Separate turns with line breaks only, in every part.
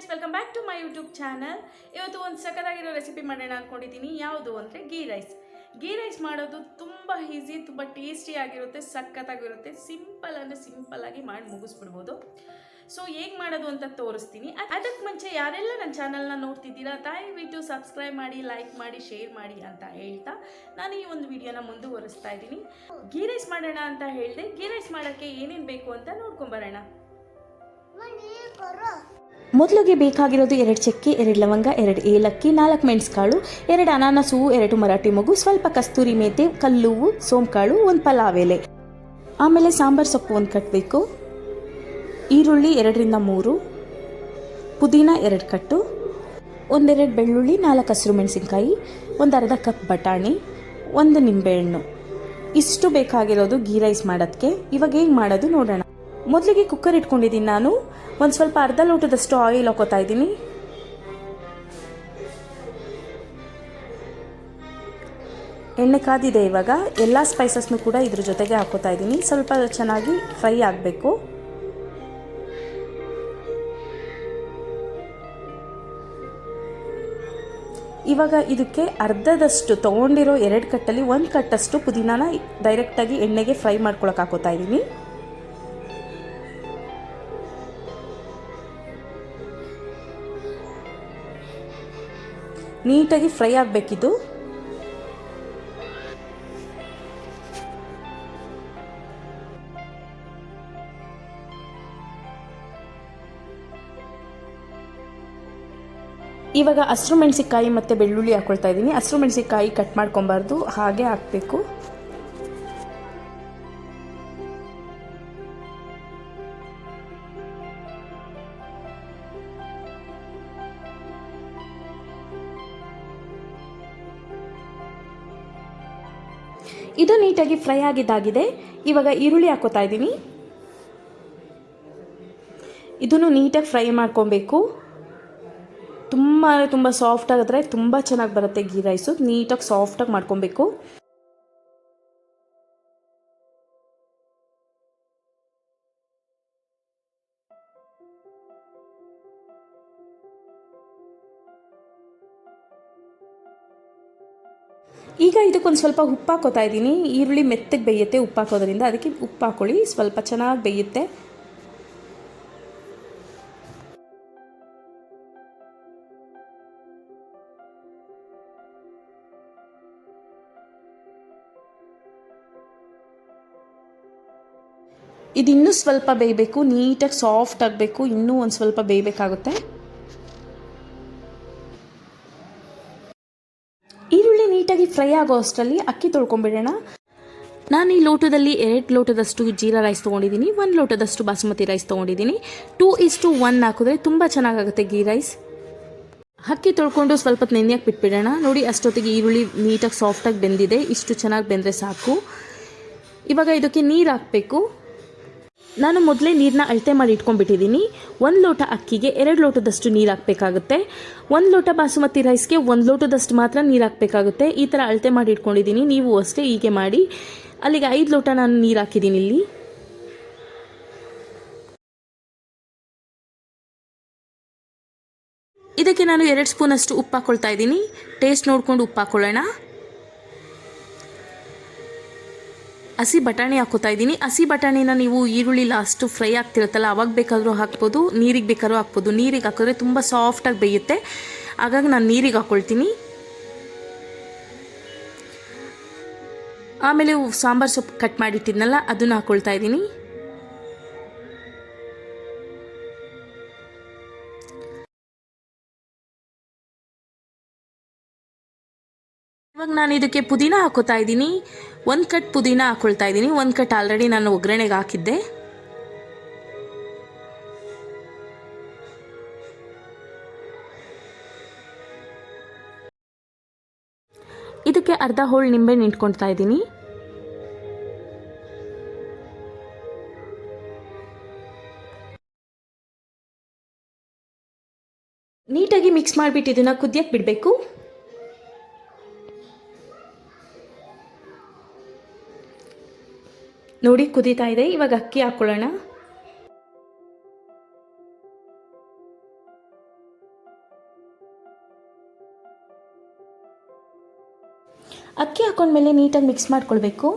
Friends, welcome back to my YouTube channel. ಇವತ್ತು ಒಂದು ಸಖತ್ತಾಗಿರೋ recipe ಮಾಡೋಣ ಅಂದ್ಕೊಂಡಿದ್ದೀನಿ. ಯಾವುದು ಅಂದರೆ ಗೀ ರೈಸ್. ಗೀ ರೈಸ್ ಮಾಡೋದು ತುಂಬ ಈಸಿ, ತುಂಬ ಟೇಸ್ಟಿಯಾಗಿರುತ್ತೆ, ಸಖತ್ತಾಗಿರುತ್ತೆ. ಸಿಂಪಲ್ ಅಂದರೆ ಸಿಂಪಲ್ಲಾಗಿ ಮಾಡಿ ಮುಗಿಸ್ಬಿಡ್ಬೋದು. ಸೊ ಹೇಗೆ ಮಾಡೋದು ಅಂತ ತೋರಿಸ್ತೀನಿ. ಅದಕ್ಕೆ ಮುಂಚೆ ಯಾರೆಲ್ಲ ನನ್ನ ಚಾನಲ್ನ ನೋಡ್ತಿದ್ದೀರಾ ದಯವಿಟ್ಟು ಸಬ್ಸ್ಕ್ರೈಬ್ ಮಾಡಿ, ಲೈಕ್ ಮಾಡಿ, ಶೇರ್ ಮಾಡಿ ಅಂತ ಹೇಳ್ತಾ ನಾನು ಈ ಒಂದು ವಿಡಿಯೋನ ಮುಂದುವರಿಸ್ತಾ ಇದ್ದೀನಿ. ಗೀ ರೈಸ್ ಮಾಡೋಣ ಅಂತ ಹೇಳಿದೆ. ಗೀ ರೈಸ್ ಮಾಡೋಕ್ಕೆ ಏನೇನು ಬೇಕು ಅಂತ ನೋಡ್ಕೊಂಬರೋಣ.
ಮೊದಲಿಗೆ ಬೇಕಾಗಿರೋದು 2 ಚಕ್ಕೆ, 2 ಲವಂಗ, 2 ಏಲಕ್ಕಿ, 4 ಮೆಣಸುಕಾಳು, 2 ಅನಾನಸು, 2 ಮರಾಠಿ ಮೊಗು, ಸ್ವಲ್ಪ ಕಸ್ತೂರಿ ಮೇಥಿ, ಕಲ್ಲುವು, ಸೋಂಕಾಳು, 1 ಪಲಾವ್ ಎಲೆ. ಆಮೇಲೆ ಸಾಂಬಾರು ಸೊಪ್ಪು 1 ಕಟ್ಟಬೇಕು, ಈರುಳ್ಳಿ 2 ರಿಂದ 3, ಪುದೀನ 2 ಕಟ್ಟು, 1-2 ಬೆಳ್ಳುಳ್ಳಿ, 4 ಹಸಿರು ಮೆಣಸಿನ್ಕಾಯಿ, 1 ಅರ್ಧ ಕಪ್ ಬಟಾಣಿ, 1 ನಿಂಬೆಹಣ್ಣು. ಇಷ್ಟು ಬೇಕಾಗಿರೋದು ಗೀ ರೈಸ್ ಮಾಡೋದಕ್ಕೆ. ಇವಾಗ ಹೇಗೆ ಮಾಡೋದು ನೋಡೋಣ. ಮೊದಲಿಗೆ ಕುಕ್ಕರ್ ಇಟ್ಕೊಂಡಿದ್ದೀನಿ. ನಾನು ಒಂದು ಸ್ವಲ್ಪ ಅರ್ಧ ಲೋಟದಷ್ಟು ಆಯಿಲ್ ಹಾಕೋತಾ ಇದ್ದೀನಿ. ಎಣ್ಣೆ ಕಾದಿದೆ. ಇವಾಗ ಎಲ್ಲ ಸ್ಪೈಸಸ್ನು ಕೂಡ ಇದ್ರ ಜೊತೆಗೆ ಹಾಕೋತಾ ಇದ್ದೀನಿ. ಸ್ವಲ್ಪ ಚೆನ್ನಾಗಿ ಫ್ರೈ ಆಗಬೇಕು. ಇವಾಗ ಇದಕ್ಕೆ ಅರ್ಧದಷ್ಟು ತೊಗೊಂಡಿರೋ 2 ಕಟ್ಟಲ್ಲಿ 1 ಕಟ್ಟಷ್ಟು ಪುದೀನಾನ ಡೈರೆಕ್ಟಾಗಿ ಎಣ್ಣೆಗೆ ಫ್ರೈ ಮಾಡ್ಕೊಳಕ್ಕೆ ಹಾಕೋತಾ ಇದ್ದೀನಿ. ನೀಟಾಗಿ ಫ್ರೈ ಆಗಬೇಕಿದು. ಇವಾಗ ಹಸಿರು ಮೆಣಸಿನಕಾಯಿ ಮತ್ತು ಬೆಳ್ಳುಳ್ಳಿ ಹಾಕ್ಕೊಳ್ತಾ ಇದ್ದೀನಿ. ಹಸಿರು ಮೆಣಸಿನಕಾಯಿ ಕಟ್ ಮಾಡ್ಕೊಬಾರ್ದು, ಹಾಗೆ ಹಾಕಬೇಕು. ಇದು ನೀಟಾಗಿ ಫ್ರೈ ಆಗಿದ್ದಾಗಿದೆ. ಇವಾಗ ಈರುಳ್ಳಿ ಹಾಕೋತಾ ಇದ್ದೀನಿ. ಇದನ್ನು ನೀಟಾಗಿ ಫ್ರೈ ಮಾಡ್ಕೊಬೇಕು. ತುಂಬ ಸಾಫ್ಟ್ ಆಗಿದ್ರೆ ತುಂಬ ಚೆನ್ನಾಗಿ ಬರುತ್ತೆ ಗೀ ರೈಸು. ನೀಟಾಗಿ ಸಾಫ್ಟಾಗಿ ಮಾಡ್ಕೊಬೇಕು. ಈಗ ಇದಕ್ಕೊಂದು ಸ್ವಲ್ಪ ಉಪ್ಪು ಹಾಕೋತಾ ಇದ್ದೀನಿ. ಈರುಳ್ಳಿ ಮೆತ್ತಗೆ ಬೇಯುತ್ತೆ ಉಪ್ಪು ಹಾಕೋದ್ರಿಂದ, ಅದಕ್ಕೆ ಉಪ್ಪು ಹಾಕೊಳ್ಳಿ. ಸ್ವಲ್ಪ ಚೆನ್ನಾಗಿ ಬೇಯುತ್ತೆ. ಇದು ಇನ್ನೂ ಸ್ವಲ್ಪ ಬೇಯಬೇಕು, ನೀಟಾಗಿ ಸಾಫ್ಟ್ ಆಗಬೇಕು. ಇನ್ನೂ ಒಂದು ಸ್ವಲ್ಪ ಬೇಯಬೇಕಾಗುತ್ತೆ. ಈರುಳ್ಳಿ ನೀಟಾಗಿ ಫ್ರೈ ಆಗೋ ಅಷ್ಟರಲ್ಲಿ ಅಕ್ಕಿ ತೊಳ್ಕೊಂಬಿಡೋಣ. ನಾನು ಈ ಲೋಟದಲ್ಲಿ 2 ಲೋಟದಷ್ಟು ಜೀರಾ ರೈಸ್ ತೊಗೊಂಡಿದ್ದೀನಿ, 1 ಲೋಟದಷ್ಟು ಬಾಸುಮತಿ ರೈಸ್ ತೊಗೊಂಡಿದ್ದೀನಿ. 2:1 ಹಾಕಿದ್ರೆ ತುಂಬ ಚೆನ್ನಾಗಾಗುತ್ತೆ ಗೀ ರೈಸ್. ಅಕ್ಕಿ ತೊಳ್ಕೊಂಡು ಸ್ವಲ್ಪ ನೆನೆಯಕ್ಕೆ ಬಿಟ್ಬಿಡೋಣ. ನೋಡಿ, ಅಷ್ಟೊತ್ತಿಗೆ ಈರುಳ್ಳಿ ನೀಟಾಗಿ ಸಾಫ್ಟಾಗಿ ಬೆಂದಿದೆ. ಇಷ್ಟು ಚೆನ್ನಾಗಿ ಬೆಂದರೆ ಸಾಕು. ಇವಾಗ ಇದಕ್ಕೆ ನೀರು ಹಾಕಬೇಕು. ನಾನು ಮೊದಲೇ ನೀರನ್ನ ಅಳತೆ ಮಾಡಿ ಇಟ್ಕೊಂಡ್ಬಿಟ್ಟಿದ್ದೀನಿ. 1 ಲೋಟ ಅಕ್ಕಿಗೆ 2 ಲೋಟದಷ್ಟು ನೀರು ಹಾಕಬೇಕಾಗುತ್ತೆ. 1 ಲೋಟ ಬಾಸುಮತಿ ರೈಸ್ಗೆ 1 ಲೋಟದಷ್ಟು ಮಾತ್ರ ನೀರು ಹಾಕಬೇಕಾಗುತ್ತೆ. ಈ ಥರ ಅಳತೆ ಮಾಡಿ ಇಟ್ಕೊಂಡಿದ್ದೀನಿ. ನೀವು ಅಷ್ಟೇ ಹೀಗೆ ಮಾಡಿ. ಅಲ್ಲಿಗೆ 5 ಲೋಟ ನಾನು ನೀರು ಹಾಕಿದ್ದೀನಿ ಇಲ್ಲಿ. ಇದಕ್ಕೆ ನಾನು 2 ಸ್ಪೂನಷ್ಟು ಉಪ್ಪು ಹಾಕ್ಕೊಳ್ತಾ ಇದ್ದೀನಿ. ಟೇಸ್ಟ್ ನೋಡಿಕೊಂಡು ಉಪ್ಪು ಹಾಕ್ಕೊಳ್ಳೋಣ. ಹಸಿ ಬಟಾಣಿ ಹಾಕೋತಾ ಇದ್ದೀನಿ. ಹಸಿ ಬಟಾಣಿನ ನೀವು ಈರುಳ್ಳಿ ಲಾಸ್ಟು ಫ್ರೈ ಆಗ್ತಿರುತ್ತಲ್ಲ ಅವಾಗ ಬೇಕಾದರೂ ಹಾಕ್ಬೋದು, ನೀರಿಗೆ ಬೇಕಾದ್ರೂ ಹಾಕ್ಬೋದು. ನೀರಿಗೆ ಹಾಕಿದ್ರೆ ತುಂಬ ಸಾಫ್ಟಾಗಿ ಬೇಯುತ್ತೆ, ಹಾಗಾಗಿ ನಾನು ನೀರಿಗೆ ಹಾಕ್ಕೊಳ್ತೀನಿ. ಆಮೇಲೆ ಸಾಂಬಾರು ಸೊಪ್ಪು ಕಟ್ ಮಾಡಿಟ್ಟಿದ್ನಲ್ಲ ಅದನ್ನು ಹಾಕ್ಕೊಳ್ತಾ ಇದ್ದೀನಿ. ಇವಾಗ ನಾನು ಇದಕ್ಕೆ ಪುದೀನ ಹಾಕೋತಾ ಇದ್ದೀನಿ. 1 ಕಟ್ ಪುದೀನ ಹಾಕ್ಕೊಳ್ತಾ ಇದ್ದೀನಿ. 1 ಕಟ್ ಆಲ್ರೆಡಿ ನಾನು ಒಗ್ಗರಣೆಗೆ ಹಾಕಿದ್ದೆ. ಇದಕ್ಕೆ ಅರ್ಧ ಹೋಳು ನಿಂಬೆಹಣ್ಣು ಇಟ್ಕೊಳ್ತಾ ಇದ್ದೀನಿ. ನೀಟಾಗಿ ಮಿಕ್ಸ್ ಮಾಡಿಬಿಟ್ಟು ಇದನ್ನು ಕುದಿಯಕ್ಕೆ ಬಿಡಬೇಕು. ನೋಡಿ ಕುದೀತಾ ಇದೆ. ಇವಾಗ ಅಕ್ಕಿ ಹಾಕ್ಕೊಳ್ಳೋಣ. ಅಕ್ಕಿ ಹಾಕೊಂಡ್ಮೇಲೆ ನೀಟಾಗಿ ಮಿಕ್ಸ್ ಮಾಡ್ಕೊಳ್ಬೇಕು.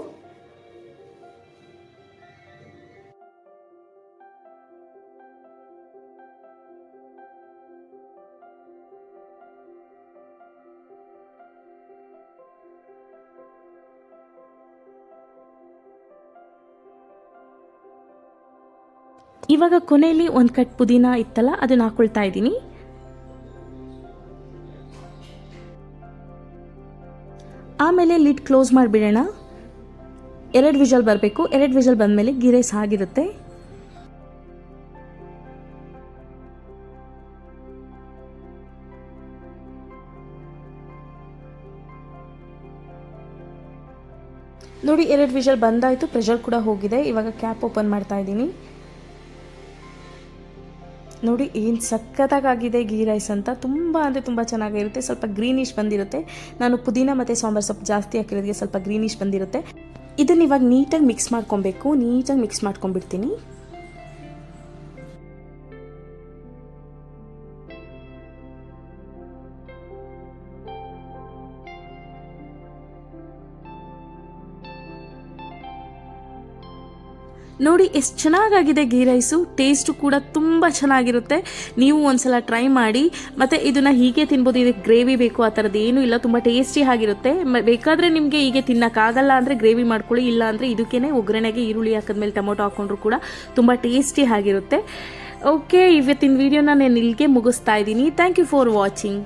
ಇವಾಗ ಕೊನೆಯಲ್ಲಿ ಒಂದು ಕಟ್ ಪುದೀನ ಇತ್ತಲ್ಲ ಅದನ್ನ ಹಾಕೊಳ್ತಾ ಇದ್ದೀನಿ. ಆಮೇಲೆ ಲಿಡ್ ಕ್ಲೋಸ್ ಮಾಡಿಬಿಡೋಣ. 2 ವಿಷಲ್ ಬರಬೇಕು. 2 ವಿಷಲ್ ಬಂದಮೇಲೆ ಗೀ ರೈಸ್ ಆಗಿರುತ್ತೆ. ನೋಡಿ 2 ವಿಷಲ್ ಬಂದಾಯಿತು, ಪ್ರೆಷರ್ ಕೂಡ ಹೋಗಿದೆ. ಇವಾಗ ಕ್ಯಾಪ್ ಓಪನ್ ಮಾಡ್ತಾ ಇದ್ದೀನಿ. ನೋಡಿ ಏನು ಸಖತ್ತಾಗಿದೆ ಗೀ ರೈಸ್ ಅಂತ. ತುಂಬ ಅಂದರೆ ತುಂಬ ಚೆನ್ನಾಗಿರುತ್ತೆ. ಸ್ವಲ್ಪ ಗ್ರೀನಿಶ್ ಬಂದಿರುತ್ತೆ. ನಾನು ಪುದೀನ ಮತ್ತು ಸಾಂಬಾರು ಸೊಪ್ಪು ಜಾಸ್ತಿ ಹಾಕಿರೋದಕ್ಕೆ ಸ್ವಲ್ಪ ಗ್ರೀನಿಶ್ ಬಂದಿರುತ್ತೆ. ಇದನ್ನು ಇವಾಗ ನೀಟಾಗಿ ಮಿಕ್ಸ್ ಮಾಡ್ಕೊಬೇಕು. ನೀಟಾಗಿ ಮಿಕ್ಸ್ ಮಾಡ್ಕೊಂಡ್ಬಿಡ್ತೀನಿ. ನೋಡಿ ಎಷ್ಟು ಚೆನ್ನಾಗಾಗಿದೆ ಗೀ ರೈಸು. ಟೇಸ್ಟು ಕೂಡ ತುಂಬ ಚೆನ್ನಾಗಿರುತ್ತೆ. ನೀವು ಒಂದ್ಸಲ ಟ್ರೈ ಮಾಡಿ. ಮತ್ತು ಇದನ್ನು ಹೀಗೆ ತಿನ್ಬೋದು. ಇದಕ್ಕೆ ಗ್ರೇವಿ ಬೇಕು ಆ ಥರದ್ದು ಏನೂ ಇಲ್ಲ. ತುಂಬ ಟೇಸ್ಟಿ ಆಗಿರುತ್ತೆ. ಬೇಕಾದರೆ ನಿಮಗೆ ಹೀಗೆ ತಿನ್ನೋಕ್ಕಾಗಲ್ಲ ಅಂದರೆ ಗ್ರೇವಿ ಮಾಡ್ಕೊಳ್ಳಿ. ಇಲ್ಲ ಅಂದರೆ ಇದಕ್ಕೇ ಒಗ್ಗರಣೆಗೆ ಈರುಳ್ಳಿ ಹಾಕಿದ್ಮೇಲೆ ಟೊಮೊಟೊ ಹಾಕ್ಕೊಂಡ್ರು ಕೂಡ ತುಂಬ ಟೇಸ್ಟಿ ಆಗಿರುತ್ತೆ. ಓಕೆ, ಇವತ್ತಿನ ವಿಡಿಯೋನ ನಾನು ಇಲ್ಲಿಗೆ ಮುಗಿಸ್ತಾ ಇದ್ದೀನಿ. Thank you for watching.